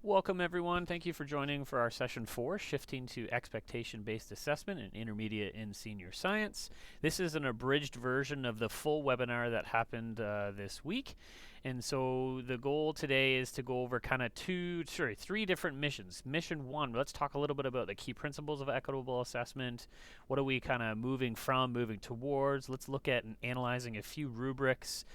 Welcome everyone. Thank you for joining for our session 4, Shifting to Expectation-Based Assessment in Intermediate and Senior Science. This is an abridged version of the full webinar that happened this week. And so the goal today is to go over kind of three different missions. Mission 1, let's talk a little bit about the key principles of equitable assessment. What are we kind of moving towards? Let's look at and analyzing a few rubrics.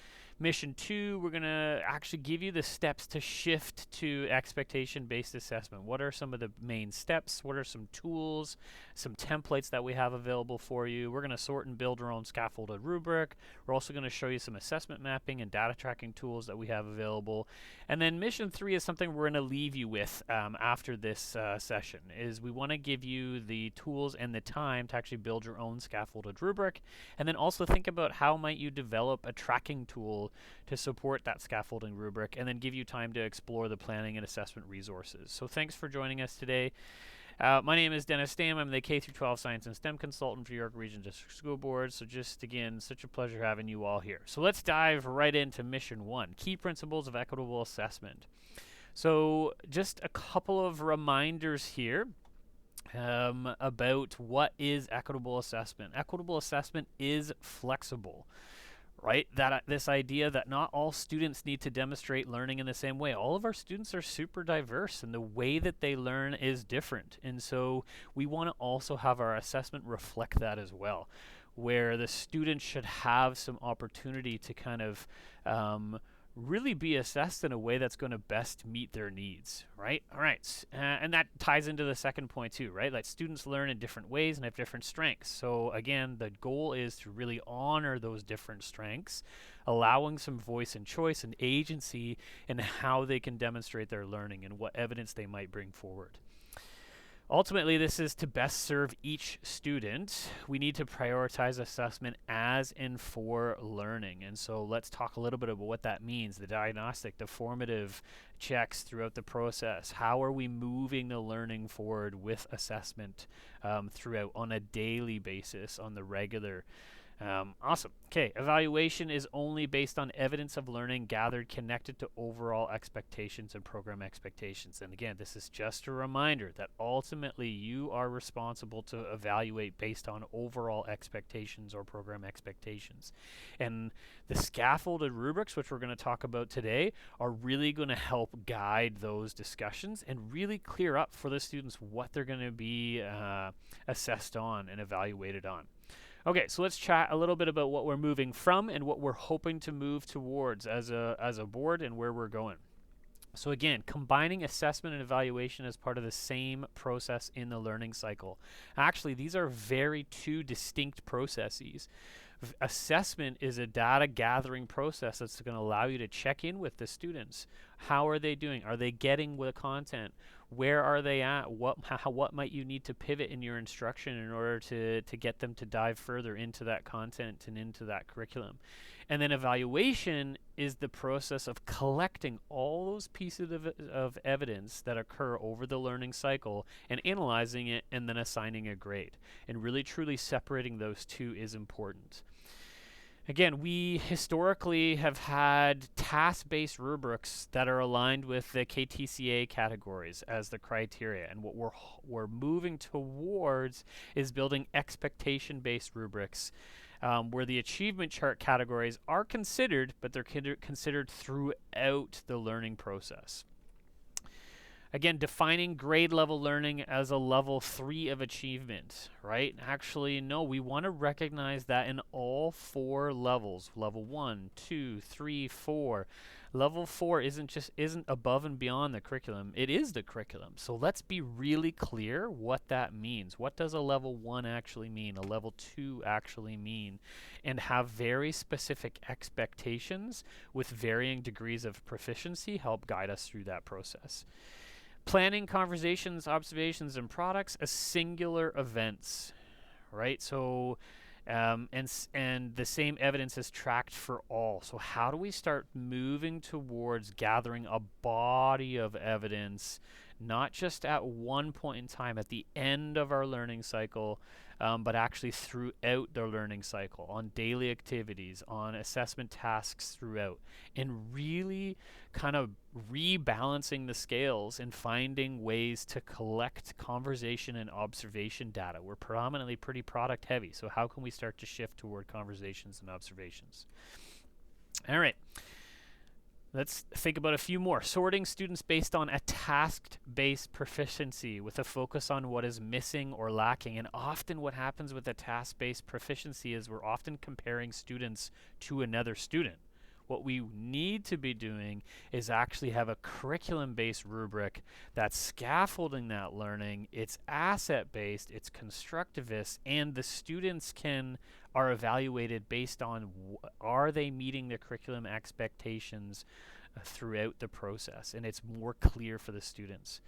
Mission 2, we're going to actually give you the steps to shift to expectation-based assessment. What are some of the main steps? What are some tools, some templates that we have available for you? We're going to sort and build our own scaffolded rubric. We're also going to show you some assessment mapping and data tracking tools that we have available. And then Mission 3 is something we're going to leave you with after this session, is we want to give you the tools and the time to actually build your own scaffolded rubric, and then also think about how might you develop a tracking tool to support that scaffolding rubric, and then give you time to explore the planning and assessment resources. So thanks for joining us today. My name is Dennis Stam. I'm the K-12 Science and STEM consultant for York Region District School Board. So just again, such a pleasure having you all here. So let's dive right into Mission 1, Key Principles of Equitable Assessment. So just a couple of reminders here about what is equitable assessment. Equitable assessment is flexible. Right? This idea that not all students need to demonstrate learning in the same way. All of our students are super diverse, and the way that they learn is different. And so we want to also have our assessment reflect that as well, where the students should have some opportunity to kind of really be assessed in a way that's going to best meet their needs, right? All right, and that ties into the second point too, right? Like students learn in different ways and have different strengths. So again, the goal is to really honor those different strengths, allowing some voice and choice and agency in how they can demonstrate their learning and what evidence they might bring forward. Ultimately, this is to best serve each student. We need to prioritize assessment as and for learning. And so let's talk a little bit about what that means, the diagnostic, the formative checks throughout the process. How are we moving the learning forward with assessment throughout on a daily basis, on the regular? Awesome. Okay, evaluation is only based on evidence of learning gathered connected to overall expectations and program expectations. And again, this is just a reminder that ultimately you are responsible to evaluate based on overall expectations or program expectations. And the scaffolded rubrics, which we're going to talk about today, are really going to help guide those discussions and really clear up for the students what they're going to be assessed on and evaluated on. Okay, so let's chat a little bit about what we're moving from and what we're hoping to move towards as a board and where we're going. So again, combining assessment and evaluation as part of the same process in the learning cycle. Actually, these are two distinct processes. Assessment is a data gathering process that's going to allow you to check in with the students. How are they doing? Are they getting the content? Where are they at? What might you need to pivot in your instruction in order to get them to dive further into that content and into that curriculum? And then evaluation is the process of collecting all those pieces of evidence that occur over the learning cycle and analyzing it and then assigning a grade. And really truly separating those two is important. Again, we historically have had task-based rubrics that are aligned with the KTCA categories as the criteria, and what we're moving towards is building expectation-based rubrics where the achievement chart categories are considered, but they're considered throughout the learning process. Again, defining grade level learning as a level 3 of achievement, right? Actually, no, we want to recognize that in all 4 levels, level 1, 2, 3, 4. Level 4 isn't above and beyond the curriculum. It is the curriculum. So let's be really clear what that means. What does a level 1 actually mean? A level 2 actually mean? And have very specific expectations with varying degrees of proficiency help guide us through that process. Planning conversations, observations, and products as singular events, right? So, and the same evidence is tracked for all. So how do we start moving towards gathering a body of evidence, not just at one point in time, at the end of our learning cycle, but actually throughout their learning cycle, on daily activities, on assessment tasks throughout, and really kind of rebalancing the scales and finding ways to collect conversation and observation data. We're predominantly pretty product heavy, so how can we start to shift toward conversations and observations? All right. Let's think about a few more. Sorting students based on a task-based proficiency with a focus on what is missing or lacking. And often what happens with a task-based proficiency is we're often comparing students to another student. What we need to be doing is actually have a curriculum-based rubric that's scaffolding that learning. It's asset-based, it's constructivist, and the students are evaluated based on are they meeting the curriculum expectations throughout the process, and it's more clear for the students.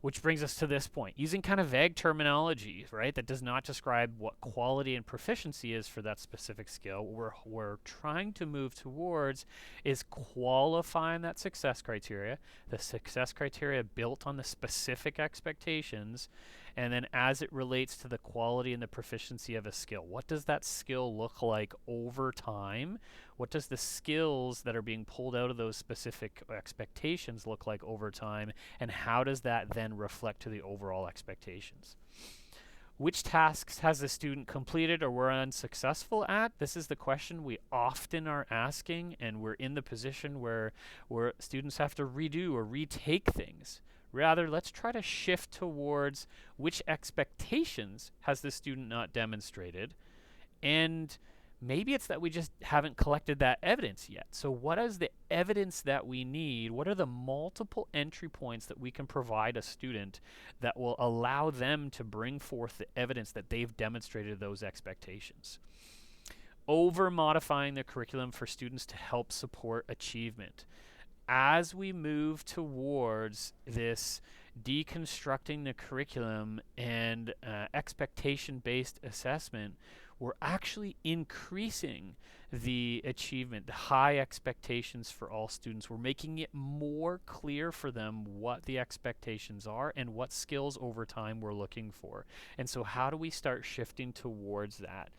Which brings us to this point. Using kind of vague terminology, right, that does not describe what quality and proficiency is for that specific skill, what we're trying to move towards is qualifying that success criteria, the success criteria built on the specific expectations, and then as it relates to the quality and the proficiency of a skill. What does that skill look like over time? What does the skills that are being pulled out of those specific expectations look like over time? And how does that then reflect to the overall expectations? Which tasks has the student completed or were unsuccessful at? This is the question we often are asking, and we're in the position where students have to redo or retake things. Rather, let's try to shift towards which expectations has the student not demonstrated, and maybe it's that we just haven't collected that evidence yet. So what is the evidence that we need? What are the multiple entry points that we can provide a student that will allow them to bring forth the evidence that they've demonstrated those expectations? Over modifying the curriculum for students to help support achievement. As we move towards this deconstructing the curriculum and expectation-based assessment, we're actually increasing the achievement, the high expectations for all students. We're making it more clear for them what the expectations are and what skills over time we're looking for. And so how do we start shifting towards that?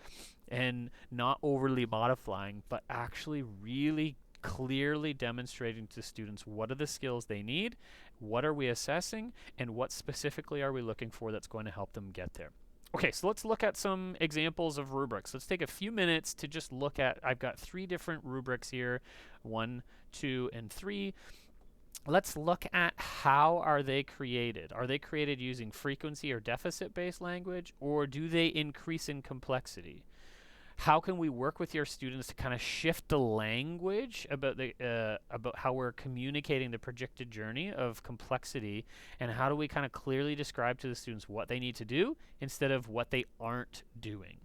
And not overly modifying, but actually really clearly demonstrating to students what are the skills they need, what are we assessing, and what specifically are we looking for that's going to help them get there. Okay, so let's look at some examples of rubrics. Let's take a few minutes to just look at, I've got 3 different rubrics here, 1, 2, and 3. Let's look at how are they created. Are they created using frequency or deficit-based language, or do they increase in complexity? How can we work with your students to kind of shift the language about how we're communicating the projected journey of complexity, and how do we kind of clearly describe to the students what they need to do instead of what they aren't doing,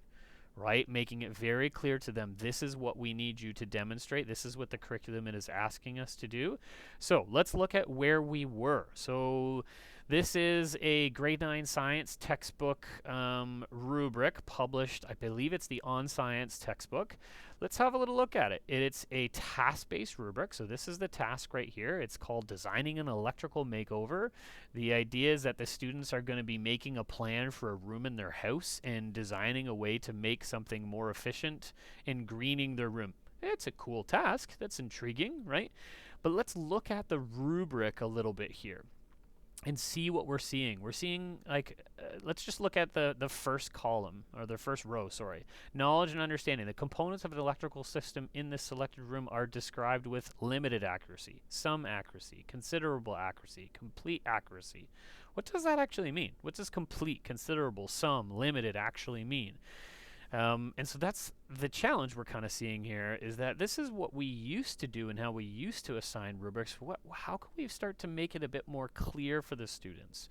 right? Making it very clear to them, this is what we need you to demonstrate. This is what the curriculum is asking us to do. So let's look at where we were. So this is a grade 9 science textbook rubric published, I believe it's the On Science textbook. Let's have a little look at it. It's a task-based rubric, so this is the task right here. It's called Designing an Electrical Makeover. The idea is that the students are going to be making a plan for a room in their house and designing a way to make something more efficient and greening their room. It's a cool task. That's intriguing, right? But let's look at the rubric a little bit here and see what we're seeing. We're seeing, like, let's just look at the first column, or the first row, sorry. Knowledge and understanding. The components of an electrical system in this selected room are described with limited accuracy, some accuracy, considerable accuracy, complete accuracy. What does that actually mean? What does complete, considerable, some, limited actually mean? And so that's the challenge we're kind of seeing here, is that this is what we used to do and how we used to assign rubrics. How can we start to make it a bit more clear for the students?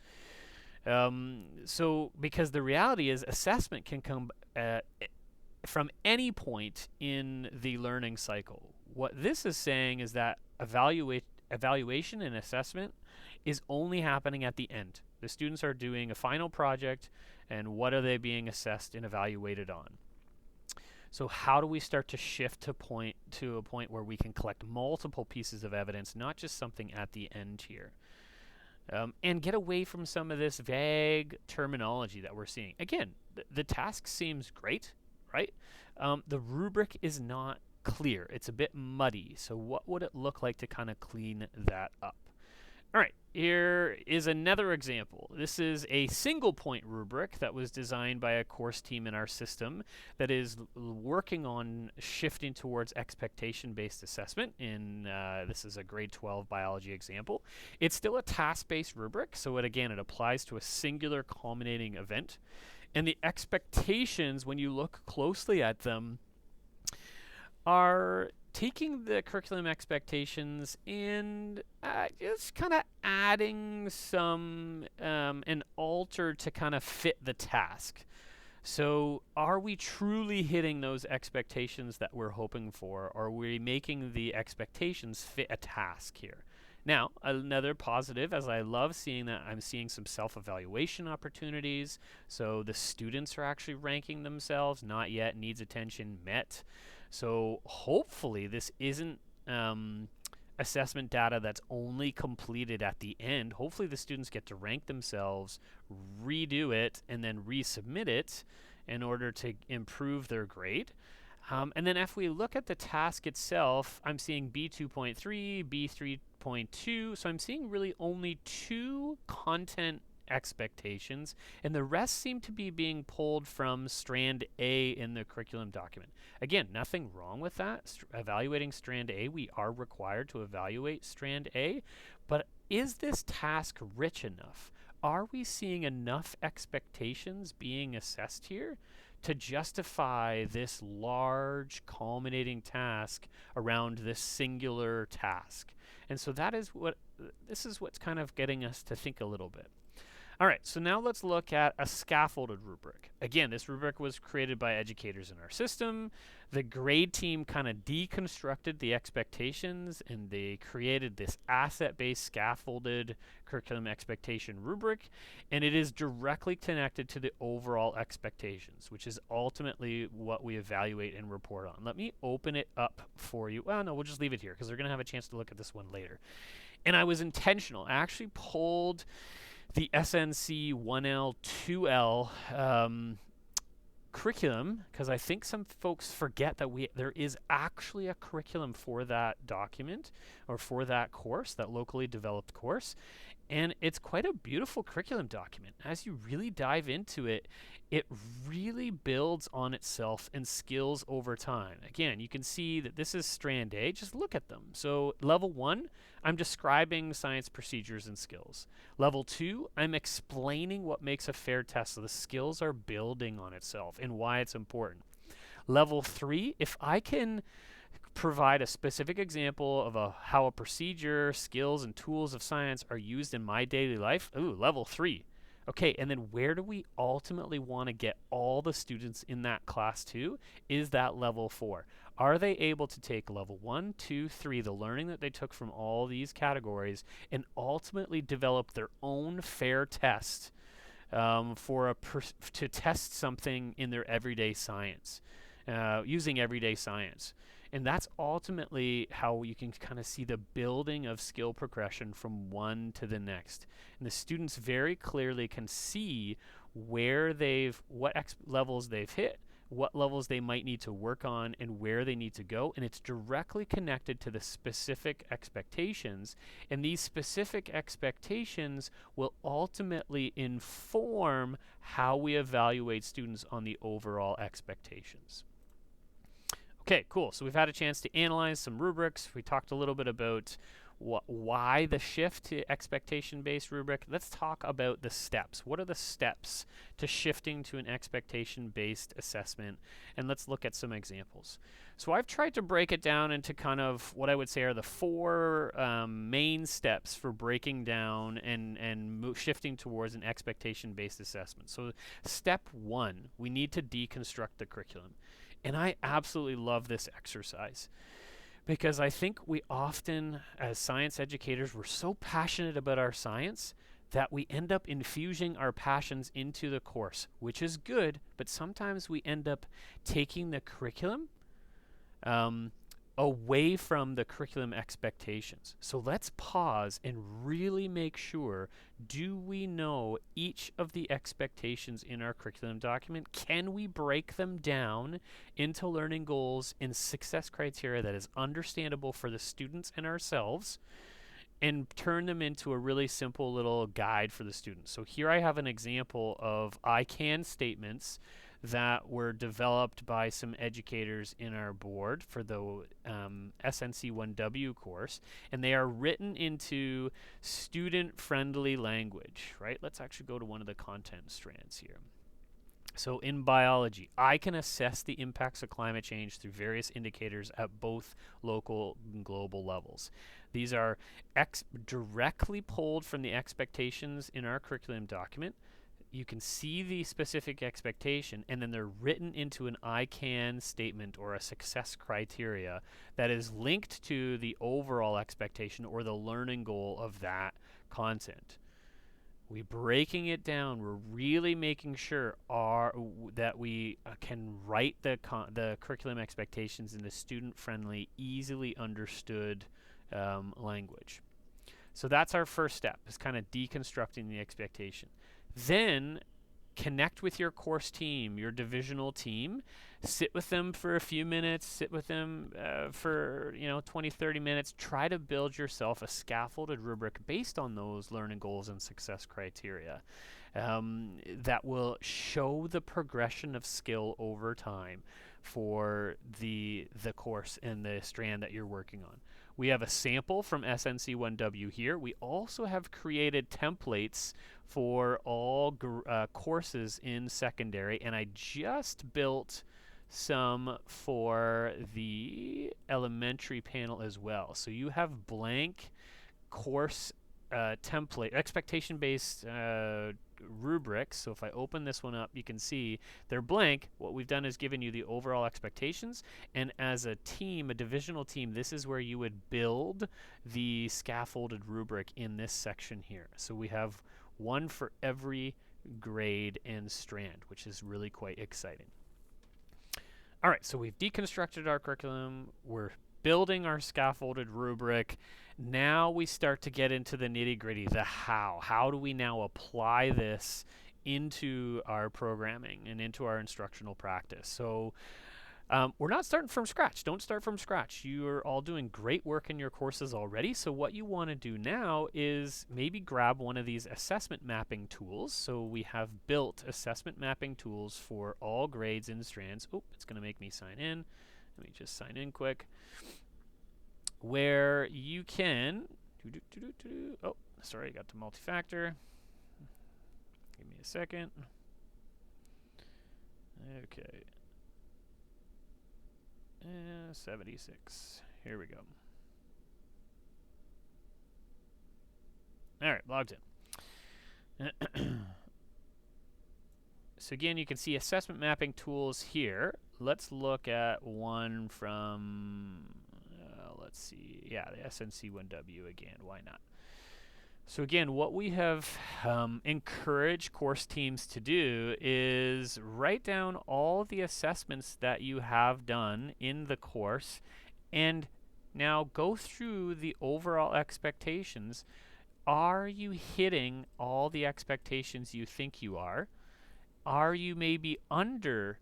So because the reality is assessment can come from any point in the learning cycle. What this is saying is that evaluation and assessment is only happening at the end. The students are doing a final project, and what are they being assessed and evaluated on? So how do we start to shift to a point where we can collect multiple pieces of evidence, not just something at the end here? and get away from some of this vague terminology that we're seeing. Again, the task seems great, right? The rubric is not clear. It's a bit muddy. So what would it look like to kind of clean that up? All right, here is another example. This is a single point rubric that was designed by a course team in our system that is working on shifting towards expectation-based assessment. This is a grade 12 biology example. It's still a task-based rubric, so it applies to a singular culminating event. And the expectations, when you look closely at them, are taking the curriculum expectations and just kind of adding some an alter to kind of fit the task. So are we truly hitting those expectations that we're hoping for, or are we making the expectations fit a task here? Now, another positive, as I love seeing that, I'm seeing some self-evaluation opportunities. So the students are actually ranking themselves, not yet, needs attention, met. So hopefully this isn't assessment data that's only completed at the end. Hopefully the students get to rank themselves, redo it, and then resubmit it in order to improve their grade. And then if we look at the task itself, I'm seeing B2.3, B3.2, so I'm seeing really only 2 content expectations, and the rest seem to be being pulled from strand A in the curriculum document. Again, nothing wrong with that. Evaluating strand A, we are required to evaluate strand A, but is this task rich enough? Are we seeing enough expectations being assessed here to justify this large culminating task around this singular task? And so this is what's kind of getting us to think a little bit. All right, so now let's look at a scaffolded rubric. Again, this rubric was created by educators in our system. The grade team kind of deconstructed the expectations, and they created this asset-based scaffolded curriculum expectation rubric, and it is directly connected to the overall expectations, which is ultimately what we evaluate and report on. Let me open it up for you. Well, no, we'll just leave it here because they're going to have a chance to look at this one later. And I was intentional. I actually pulled the SNC 1L, 2L curriculum, because I think some folks forget that there is actually a curriculum for that document or for that course, that locally developed course. And it's quite a beautiful curriculum document. As you really dive into it, it really builds on itself and skills over time. Again, you can see that this is strand A. Just look at them. So level 1, I'm describing science procedures and skills. Level 2, I'm explaining what makes a fair test. So the skills are building on itself and why it's important. Level 3, if I can provide a specific example of how a procedure, skills, and tools of science are used in my daily life, level 3. Okay, and then where do we ultimately want to get all the students in that class to? Is that level 4? Are they able to take level 1, 2, 3, the learning that they took from all these categories, and ultimately develop their own fair test to test something in their everyday science, using everyday science? And that's ultimately how you can kind of see the building of skill progression from one to the next. And the students very clearly can see where what levels they've hit, what levels they might need to work on, and where they need to go. And it's directly connected to the specific expectations. And these specific expectations will ultimately inform how we evaluate students on the overall expectations. Okay, cool. So we've had a chance to analyze some rubrics. We talked a little bit about why the shift to expectation-based rubric. Let's talk about the steps. What are the steps to shifting to an expectation-based assessment? And let's look at some examples. So I've tried to break it down into kind of what I would say are the 4 main steps for breaking down and shifting towards an expectation-based assessment. So step 1, we need to deconstruct the curriculum. And I absolutely love this exercise because I think we often, as science educators, we're so passionate about our science that we end up infusing our passions into the course, which is good, but sometimes we end up taking the curriculum away from the curriculum expectations. So let's pause and really make sure, do we know each of the expectations in our curriculum document? Can we break them down into learning goals and success criteria that is understandable for the students and ourselves, and turn them into a really simple little guide for the students? So here I have an example of I can statements that were developed by some educators in our board for the SNC1W course, and they are written into student-friendly language, right? Let's actually go to one of the content strands here. So in biology, I can assess the impacts of climate change through various indicators at both local and global levels. These are directly pulled from the expectations in our curriculum document. You can see the specific expectation, and then they're written into an I can statement or a success criteria that is linked to the overall expectation or the learning goal of that content. We're breaking it down. We're really making sure that we can write the curriculum expectations in the student-friendly, easily understood language. So that's our first step, is kind of deconstructing the expectation. Then connect with your course team, your divisional team. Sit with them for a few minutes. Sit with them for 20, 30 minutes. Try to build yourself a scaffolded rubric based on those learning goals and success criteria that will show the progression of skill over time for the course and the strand that you're working on. We have a sample from SNC1W here. We also have created templates for all courses in secondary, and I just built some for the elementary panel as well. So you have blank course template, expectation-based rubrics. So if I open this one up, you can see they're blank. What we've done is given you the overall expectations, and as a team, a divisional team, this is where you would build the scaffolded rubric in this section here. So we have one for every grade and strand, which is really quite exciting. All right, so we've deconstructed our curriculum. We're building our scaffolded rubric. Now we start to get into the nitty-gritty, the how. How do we now apply this into our programming and into our instructional practice? So we're not starting from scratch. Don't start from scratch. You're all doing great work in your courses already. So what you want to do now is maybe grab one of these assessment mapping tools. So we have built assessment mapping tools for all grades in strands. Oh, it's going to make me sign in. Let me just sign in quick. Where you can, oh, sorry, I got the multi-factor. Give me a second. Okay. 76. Here we go. All right, logged in. So again, you can see assessment mapping tools here. Let's look at one from, let's see, yeah, the SNC1W again. Why not? So again, what we have encouraged course teams to do is write down all the assessments that you have done in the course, and now go through the overall expectations. Are you hitting all the expectations you think you are? Are you maybe under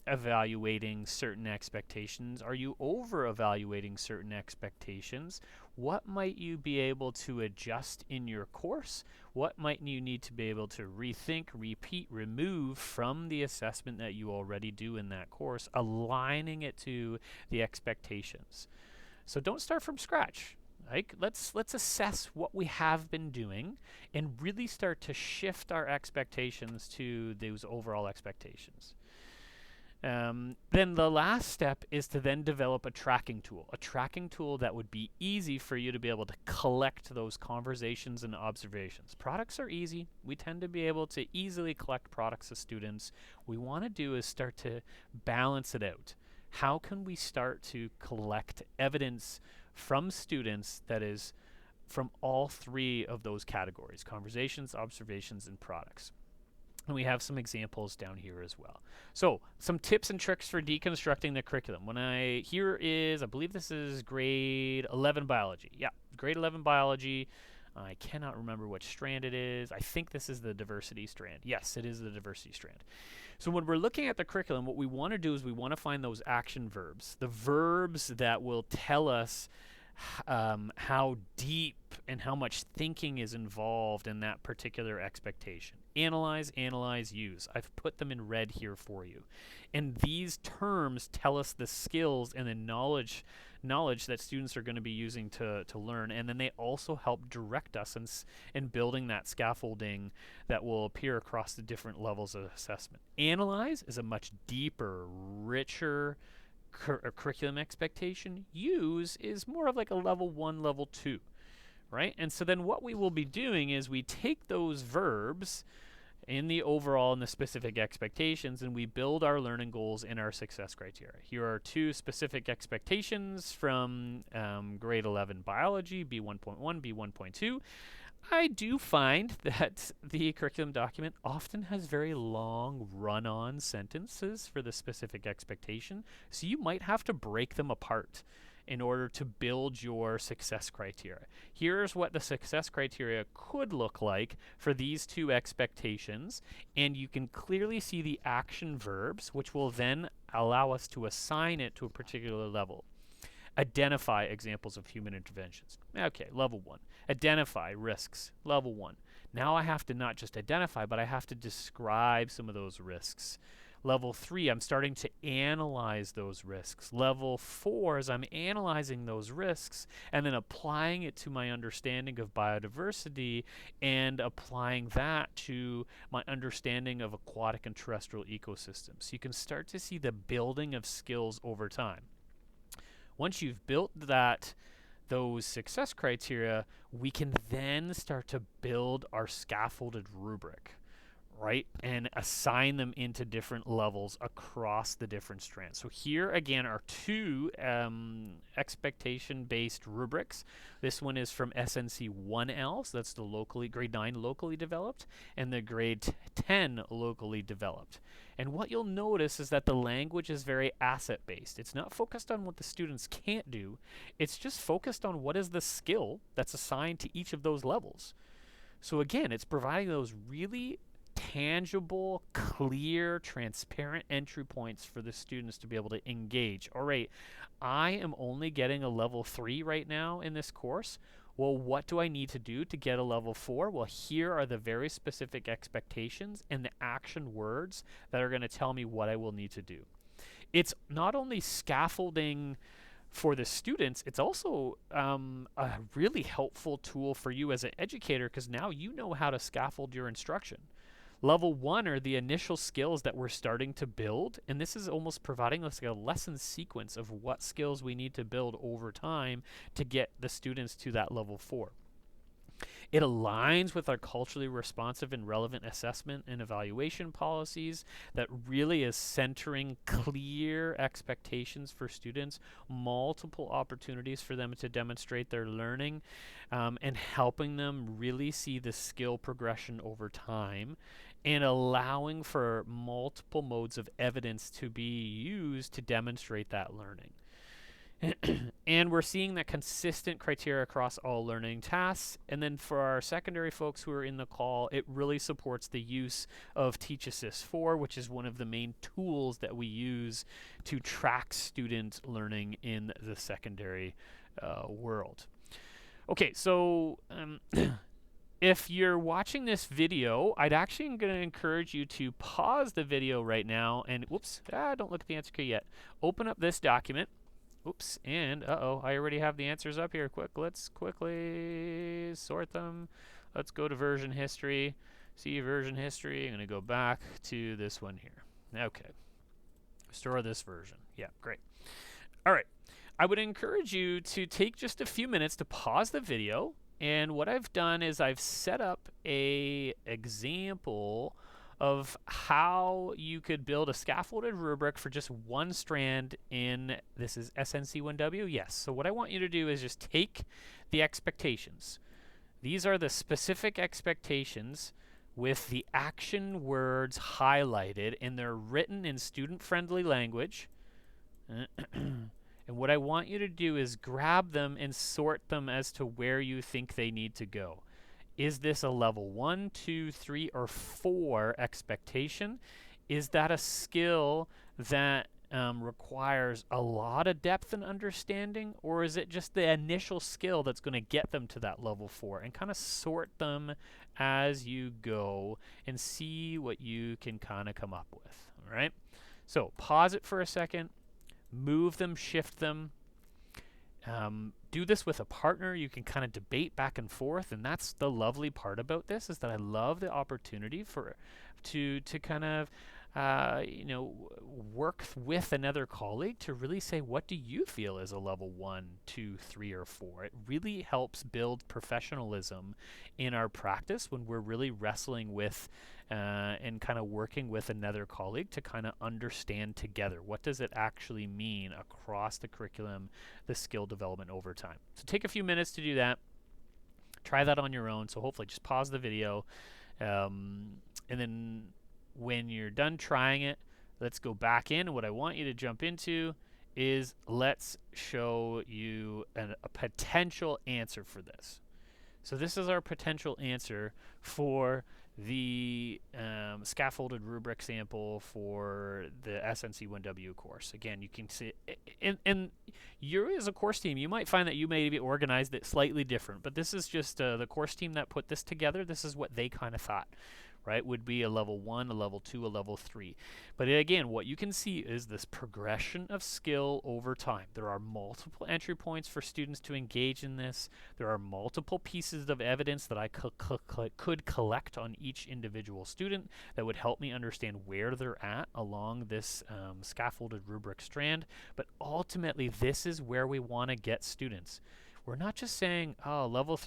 evaluating certain expectations? Are you over evaluating certain expectations? What might you be able to adjust in your course? What might you need to be able to rethink, repeat, remove from the assessment that you already do in that course, aligning it to the expectations? So don't start from scratch. Like, let's assess what we have been doing and really start to shift our expectations to those overall expectations. Then the last step is to then develop a tracking tool that would be easy for you to be able to collect those conversations and observations. Products are easy. We tend to be able to easily collect products as students. What we want to do is start to balance it out. How can we start to collect evidence from students that is from all three of those categories: conversations, observations, and products? And we have some examples down here as well. So some tips and tricks for deconstructing the curriculum. Here is, I believe this is grade 11 biology. Yeah, grade 11 biology. I cannot remember which strand it is. I think this is the diversity strand. Yes, it is the diversity strand. So when we're looking at the curriculum, what we want to do is we want to find those action verbs, the verbs that will tell us how deep and how much thinking is involved in that particular expectation. Analyze, analyze, use. I've put them in red here for you. And these terms tell us the skills and the knowledge that students are going to be using to learn, and then they also help direct us in building that scaffolding that will appear across the different levels of assessment. Analyze is a much deeper, richer curriculum expectation. Use is more of like a level 1, level 2, right? And so then what we will be doing is we take those verbs in the overall and the specific expectations, and we build our learning goals and our success criteria. Here are 2 specific expectations from grade 11 biology, B1.1, B1.2. I do find that the curriculum document often has very long run-on sentences for the specific expectation, so you might have to break them apart in order to build your success criteria. Here's what the success criteria could look like for these 2 expectations, and you can clearly see the action verbs, which will then allow us to assign it to a particular level. Identify examples of human interventions. Okay, level 1. Identify risks, level 1. Now I have to not just identify, but I have to describe some of those risks. Level 3, I'm starting to analyze those risks. Level 4 is I'm analyzing those risks and then applying it to my understanding of biodiversity and applying that to my understanding of aquatic and terrestrial ecosystems. You can start to see the building of skills over time. Once you've built those success criteria, we can then start to build our scaffolded rubric, right? And assign them into different levels across the different strands. So here again are 2 expectation-based rubrics. This one is from SNC 1L, so that's the grade 9 locally developed, and the grade 10 locally developed. And what you'll notice is that the language is very asset-based. It's not focused on what the students can't do. It's just focused on what is the skill that's assigned to each of those levels. So again, it's providing those really tangible, clear, transparent entry points for the students to be able to engage. All right, I am only getting a level 3 right now in this course. Well, what do I need to do to get a level 4? Well, here are the very specific expectations and the action words that are going to tell me what I will need to do. It's not only scaffolding for the students, it's also a really helpful tool for you as an educator, because now you know how to scaffold your instruction. Level 1 are the initial skills that we're starting to build, and this is almost providing us like a lesson sequence of what skills we need to build over time to get the students to that level 4. It aligns with our culturally responsive and relevant assessment and evaluation policies that really is centering clear expectations for students, multiple opportunities for them to demonstrate their learning, and helping them really see the skill progression over time, and allowing for multiple modes of evidence to be used to demonstrate that learning. And we're seeing that consistent criteria across all learning tasks. And then for our secondary folks who are in the call, it really supports the use of Teach Assist 4, which is one of the main tools that we use to track student learning in the secondary world. Okay, so if you're watching this video, I'd actually going to encourage you to pause the video right now and, don't look at the answer key yet. Open up this document. And I already have the answers up here. Let's quickly sort them. Let's go to version history. See version history. I'm going to go back to this one here. Okay. Store this version. Yeah, great. All right. I would encourage you to take just a few minutes to pause the video. And what I've done is I've set up a example of how you could build a scaffolded rubric for just one strand in, this is SNC1W? Yes. So what I want you to do is just take the expectations. These are the specific expectations with the action words highlighted, and they're written in student-friendly language. And what I want you to do is grab them and sort them as to where you think they need to go. Is this a level 1, 2, 3, or 4 expectation? Is that a skill that requires a lot of depth and understanding, or is it just the initial skill that's going to get them to that level 4? And kind of sort them as you go and see what you can kind of come up with. All right? So pause it for a second. Move them, shift them. Do this with a partner. You can kind of debate back and forth, and that's the lovely part about this, is that I love the opportunity to kind of work with another colleague to really say, what do you feel is a level 1, 2, 3, or 4? It really helps build professionalism in our practice when we're really wrestling with and kind of working with another colleague to kind of understand together, what does it actually mean across the curriculum, the skill development over time. So take a few minutes to do that. Try that on your own. So hopefully just pause the video, and then when you're done trying it, let's go back in. What I want you to jump into is, let's show you a potential answer for this. So this is our potential answer for the scaffolded rubric sample for the SNC1W course. Again, you can see, and you as a course team, you might find that you maybe organized it slightly different, but this is just the course team that put this together. This is what they kind of thought, right? Would be a level 1, a level 2, a level 3. But again, what you can see is this progression of skill over time. There are multiple entry points for students to engage in this. There are multiple pieces of evidence that I could collect on each individual student that would help me understand where they're at along this scaffolded rubric strand. But ultimately, this is where we want to get students. We're not just saying, oh, level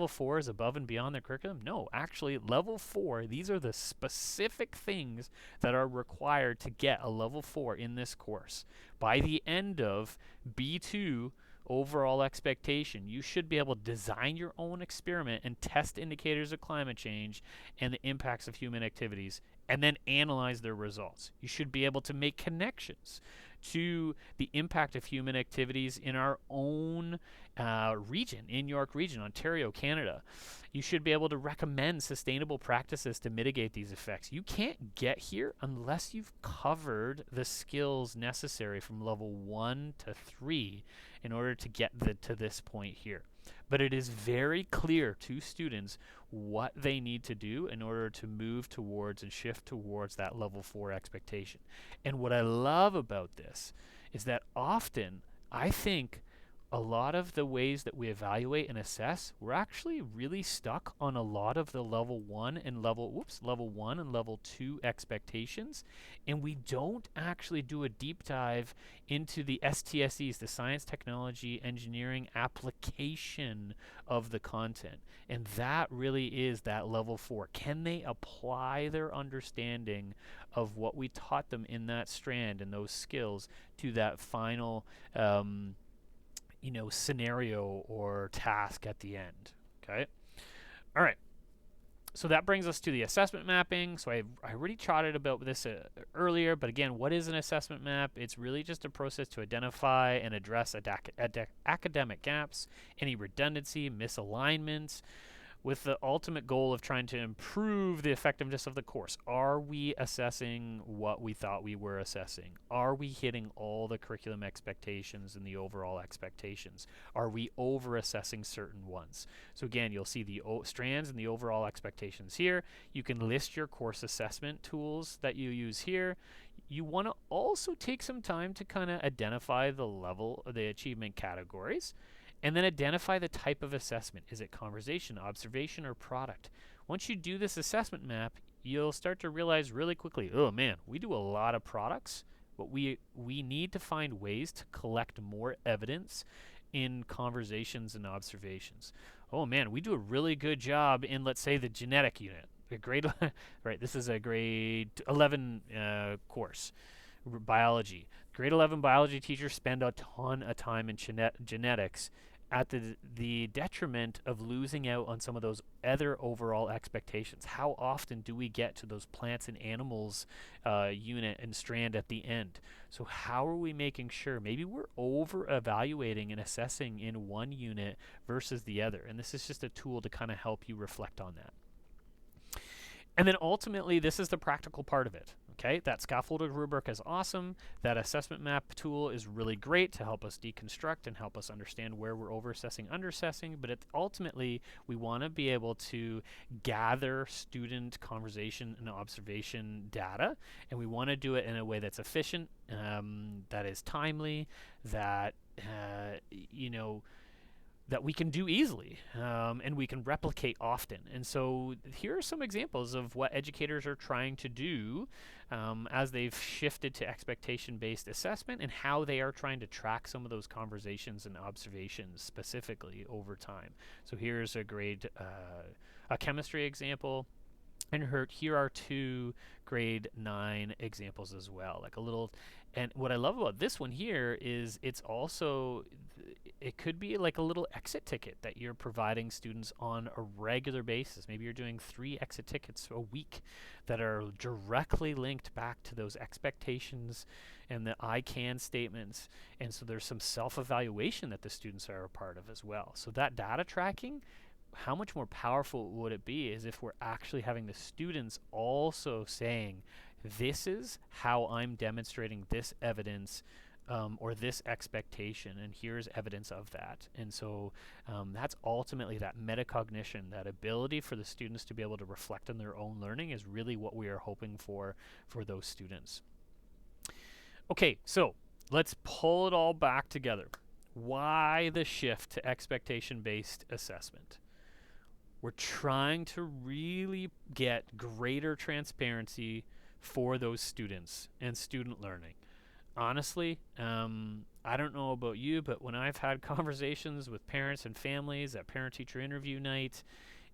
4 is above and beyond the curriculum. No, actually, level 4, these are the specific things that are required to get a level 4 in this course. By the end of B2 overall expectation, you should be able to design your own experiment and test indicators of climate change and the impacts of human activities, and then analyze their results. You should be able to make connections to the impact of human activities in our own region, in York Region, Ontario, Canada. You should be able to recommend sustainable practices to mitigate these effects. You can't get here unless you've covered the skills necessary from level 1 to 3 in order to get to this point here. But it is very clear to students what they need to do in order to move towards and shift towards that level 4 expectation. And what I love about this is that often I think a lot of the ways that we evaluate and assess, we're actually really stuck on a lot of the level 1 and level 2 expectations, and we don't actually do a deep dive into the STSEs, the science, technology, engineering application of the content. And that really is that level 4. Can they apply their understanding of what we taught them in that strand and those skills to that final scenario or task at the end? Okay. All right. So that brings us to the assessment mapping. So I already chatted about this earlier, but again, what is an assessment map? It's really just a process to identify and address academic gaps, any redundancy, misalignments, with the ultimate goal of trying to improve the effectiveness of the course. Are we assessing what we thought we were assessing? Are we hitting all the curriculum expectations and the overall expectations? Are we over-assessing certain ones? So again, you'll see the strands and the overall expectations here. You can list your course assessment tools that you use here. You want to also take some time to kind of identify the level of the achievement categories, and then identify the type of assessment. Is it conversation, observation, or product? Once you do this assessment map, you'll start to realize really quickly, oh man, we do a lot of products, but we need to find ways to collect more evidence in conversations and observations. Oh man, we do a really good job in, let's say, the genetic unit. Right, this is a grade 11 course, biology. Grade 11 biology teachers spend a ton of time in genetics, at the detriment of losing out on some of those other overall expectations. How often do we get to those plants and animals unit and strand at the end? So how are we making sure maybe we're over evaluating and assessing in one unit versus the other? And this is just a tool to kind of help you reflect on that. And then ultimately, this is the practical part of it. Okay, that scaffolded rubric is awesome. That assessment map tool is really great to help us deconstruct and help us understand where we're over-assessing, under-assessing. But ultimately, we want to be able to gather student conversation and observation data, and we want to do it in a way that's efficient, that is timely, that that we can do easily, and we can replicate often. And so here are some examples of what educators are trying to do as they've shifted to expectation-based assessment, and how they are trying to track some of those conversations and observations specifically over time. So here's a chemistry example. And here are 2 grade 9 examples as well. And what I love about this one here is it could be like a little exit ticket that you're providing students on a regular basis. Maybe you're doing 3 exit tickets a week that are directly linked back to those expectations and the I can statements. And so there's some self-evaluation that the students are a part of as well. So that data tracking, how much more powerful would it be is if we're actually having the students also saying, this is how I'm demonstrating this evidence or this expectation, and here's evidence of that. And so that's ultimately that metacognition, that ability for the students to be able to reflect on their own learning is really what we are hoping for those students. Okay, so let's pull it all back together. Why the shift to expectation-based assessment? We're trying to really get greater transparency for those students and student learning. Honestly, I don't know about you, but when I've had conversations with parents and families at parent-teacher interview night,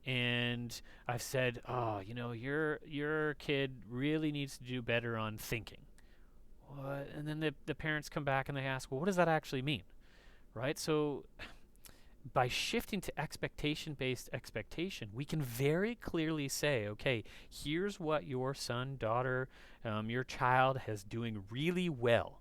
and I've said, oh, your kid really needs to do better on thinking. What? And then the parents come back and they ask, well, what does that actually mean? Right? So by shifting to expectation-based expectation, we can very clearly say, okay, here's what your son, daughter, your child is doing really well.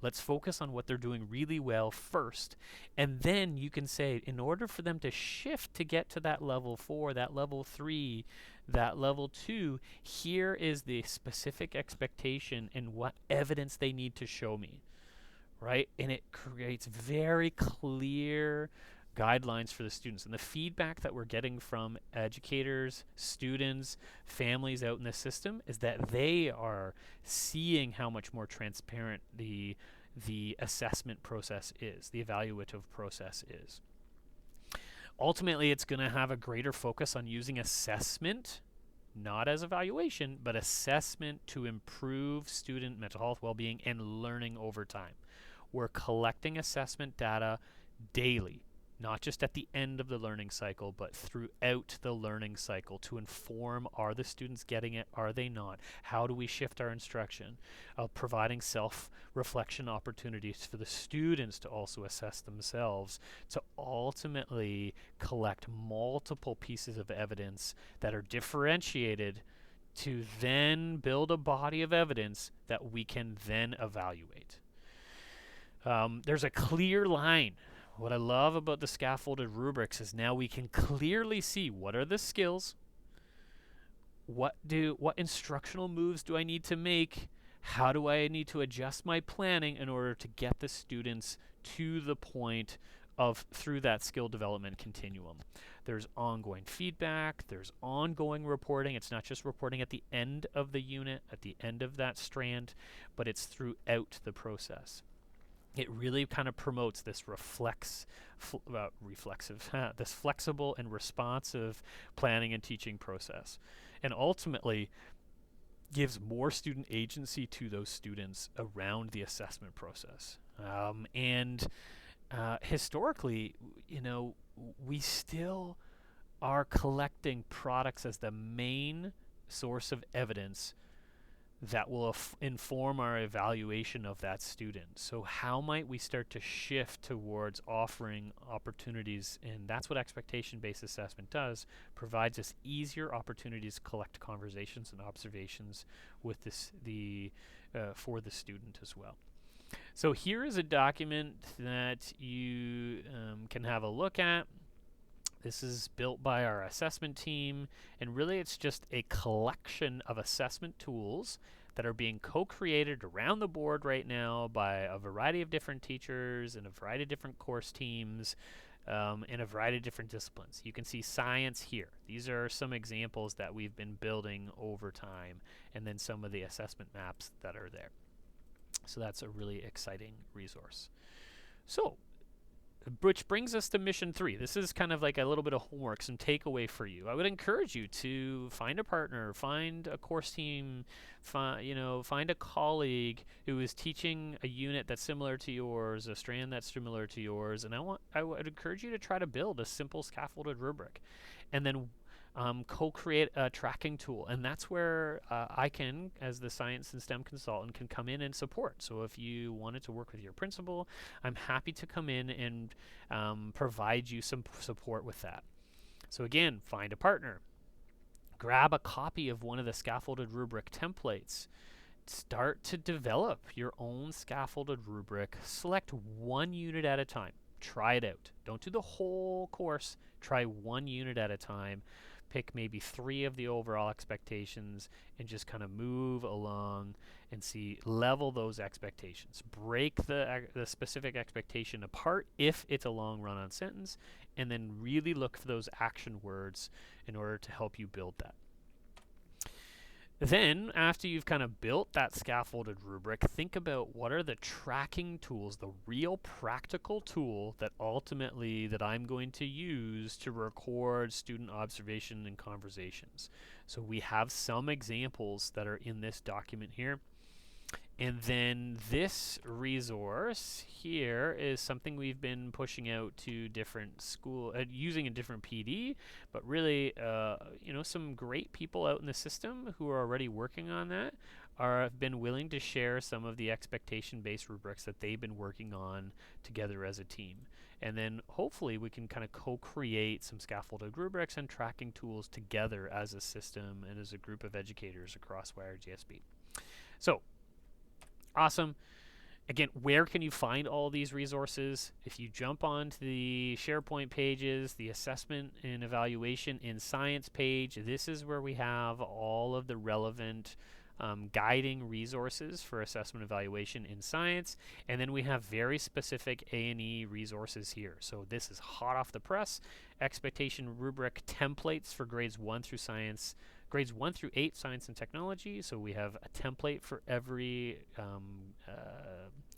Let's focus on what they're doing really well first. And then you can say, in order for them to shift to get to that level 4, that level 3, that level 2, here is the specific expectation and what evidence they need to show me. Right? And it creates very clear guidelines for the students. And the feedback that we're getting from educators, students, families out in the system is that they are seeing how much more transparent the assessment process is, the evaluative process is. Ultimately, it's going to have a greater focus on using assessment, not as evaluation, but assessment to improve student mental health, well-being, and learning over time. We're collecting assessment data daily, not just at the end of the learning cycle, but throughout the learning cycle to inform, are the students getting it, are they not? How do we shift our instruction? Providing self-reflection opportunities for the students to also assess themselves, to ultimately collect multiple pieces of evidence that are differentiated to then build a body of evidence that we can then evaluate. There's a clear line. What I love about the scaffolded rubrics is now we can clearly see what are the skills, what instructional moves do I need to make, how do I need to adjust my planning in order to get the students to the point of through that skill development continuum. There's ongoing feedback, there's ongoing reporting. It's not just reporting at the end of the unit, at the end of that strand, but it's throughout the process. It really kind of promotes this this flexible and responsive planning and teaching process, and ultimately gives more student agency to those students around the assessment process. Historically, we still are collecting products as the main source of evidence that will inform our evaluation of that student. So how might we start to shift towards offering opportunities? And that's what expectation-based assessment does, provides us easier opportunities to collect conversations and observations with for the student as well. So here is a document that you can have a look at. This is built by our assessment team, and really it's just a collection of assessment tools that are being co-created around the board right now by a variety of different teachers and a variety of different course teams in a variety of different disciplines. You can see science here. These are some examples that we've been building over time, and then some of the assessment maps that are there. So that's a really exciting resource. So, which brings us to mission 3. This is kind of like a little bit of homework, some takeaway for you. I would encourage you to find a partner, find a course team, find a colleague who is teaching a unit that's similar to yours, a strand that's similar to yours, and I would encourage you to try to build a simple scaffolded rubric, and then co-create a tracking tool. And that's where I can, as the science and STEM consultant, can come in and support. So if you wanted to work with your principal, I'm happy to come in and provide you some support with that. So again, find a partner. Grab a copy of one of the scaffolded rubric templates. Start to develop your own scaffolded rubric. Select one unit at a time. Try it out. Don't do the whole course. Try one unit at a time. Pick maybe 3 of the overall expectations and just kind of move along and level those expectations. Break the specific expectation apart if it's a long run-on sentence, and then really look for those action words in order to help you build that. Then, after you've kind of built that scaffolded rubric, think about what are the tracking tools, the real practical tool that ultimately that I'm going to use to record student observation and conversations. So we have some examples that are in this document here. And then this resource here is something we've been pushing out to different using a different PD, but really, some great people out in the system who are already working on that have been willing to share some of the expectation-based rubrics that they've been working on together as a team. And then hopefully we can kind of co-create some scaffolded rubrics and tracking tools together as a system and as a group of educators across YRGSB. So, awesome. Again, where can you find all these resources? If you jump onto the SharePoint pages, the assessment and evaluation in science page, this is where we have all of the relevant guiding resources for assessment evaluation in science. And then we have very specific A&E resources here. So this is hot off the press. Expectation rubric templates for grades 1 through 8 science and technology. So we have a template for every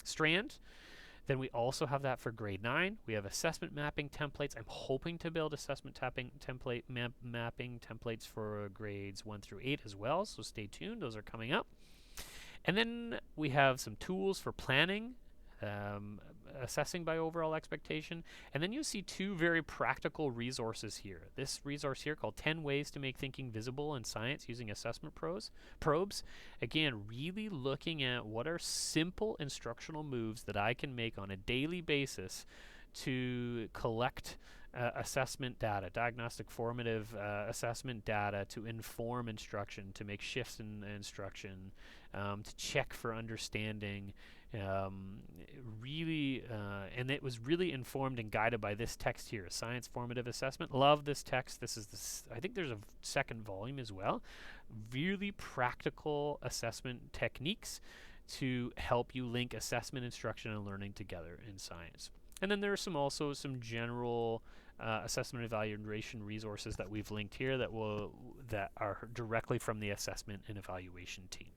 strand. Then we also have that for grade 9. We have assessment mapping templates. I'm hoping to build assessment mapping templates for grades 1 through 8 as well. So stay tuned. Those are coming up. And then we have some tools for planning, assessing by overall expectation. And then you'll see 2 very practical resources here. This resource here called 10 Ways to Make Thinking Visible in Science Using Assessment Probes. Again, really looking at what are simple instructional moves that I can make on a daily basis to collect assessment data, diagnostic formative assessment data to inform instruction, to make shifts in instruction, to check for understanding. And it was really informed and guided by this text here, Science Formative Assessment. Love this text. This is I think there's a second volume as well. Really practical assessment techniques to help you link assessment, instruction, and learning together in science. And then there are also some general assessment evaluation resources that we've linked here that are directly from the assessment and evaluation team.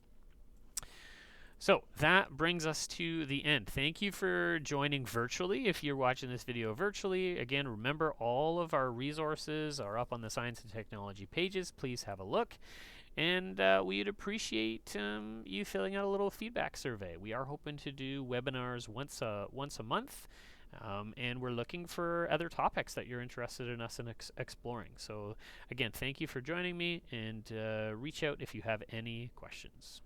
So that brings us to the end. Thank you for joining virtually. If you're watching this video virtually, again, remember all of our resources are up on the science and technology pages. Please have a look. And we'd appreciate you filling out a little feedback survey. We are hoping to do webinars once a month. And we're looking for other topics that you're interested in us in exploring. So again, thank you for joining me, and reach out if you have any questions.